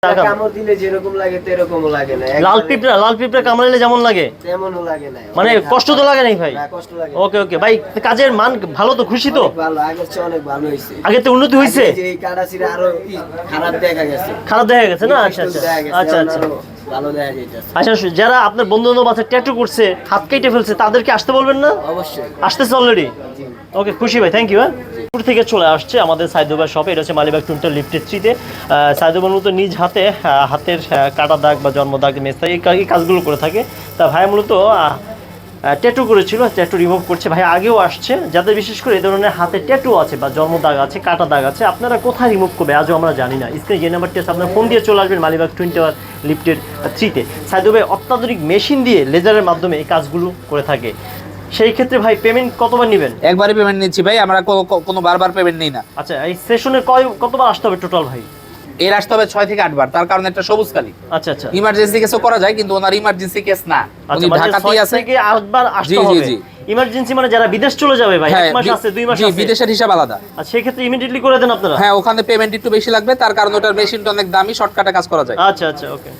কামড় দিলে যেরকম লাগে তেরকমও লাগে না। লাল পিঁপড়া কামড়াইলে যেমন লাগে তেমনও লাগে না। মানে কষ্ট তো লাগে নাই ভাই? না, কষ্ট লাগে। ওকে ওকে ভাই, কাজের মান ভালো তো, খুশি তো? ভালো, আগের চেয়ে অনেক ভালো হইছে। আগে তো উন্নতি হইছে? আগে যে এই কাটাছিরা আরো খারাপ দেখা গেছে। খারাপ দেখা গেছে না? আচ্ছা আচ্ছা আচ্ছা আচ্ছা ভালো দেখা যাইতেছে। আচ্ছা, যারা আপনার বন্ধু বান্ধব আছে ট্যাটু করছে, হাত কেটে ফেলছে, তাদেরকে আসতে বলবেন না? অবশ্যই আসতেছে অলরেডি? ওকে, খুশি ভাই, থ্যাংক ইউ। হ্যাঁ, দূর থেকে চলে আসছে আমাদের সাইদুবার শপে। এটা হচ্ছে মালিবাগ টুইন্টার লিফটের 3-তে। সাইদুবার মূলত নিজ হাতে হাতের কাটা দাগ বা জন্ম দাগ, মেস্তা, এই কাজগুলো করে থাকে। তা ভাই মূলত ট্যাটু করেছিল, ট্যাটু রিমুভ করছে। ভাই আগেও আসছে, যাদের বিশেষ করে এই ধরনের হাতে ট্যাটু আছে বা জন্ম দাগ আছে, কাটা দাগ আছে, আপনারা কোথায় রিমুভ করবে আজও আমরা জানি না। স্ক্রিনে যে নাম্বারটি আছে আপনার ফোন দিয়ে চলে আসবেন মালিবাগ টুইন্টার লিফটের 3-তে। সাইদু ভাই অত্যাধুনিক মেশিন দিয়ে লেজারের মাধ্যমে এই কাজগুলো করে থাকে। সেই ক্ষেত্রে ভাই পেমেন্ট কতবার নেবেন? একবারই পেমেন্ট নিচ্ছি ভাই, আমরা কোনো বারবার পেমেন্ট নেই না। আচ্ছা, এই সেশনে কতবার আসতে হবে টোটাল ভাই? এর আসতে হবে 6 থেকে 8 বার, তার কারণ একটা সবুজ কালি। আচ্ছা আচ্ছা ইমার্জেন্সি কেসও করা যায়, কিন্তু ওনার ইমার্জেন্সি কেস না, উনি ঢাকাতেই আছে। 6 থেকে 8 বার আসতে হবে। ইমার্জেন্সি মানে যারা বিদেশ চলে যাবে ভাই, 1 মাস আছে, 2 মাস আছে, বিদেশের হিসাব আলাদা। আর সেই ক্ষেত্রে ইমিডিয়েটলি করে দেন আপনারা? হ্যাঁ, ওখানে পেমেন্ট একটু বেশি লাগবে, তার কারণ ওটার মেশিনটা অনেক দামি, শর্টকাটে কাজ করা যায়। আচ্ছা আচ্ছা ওকে।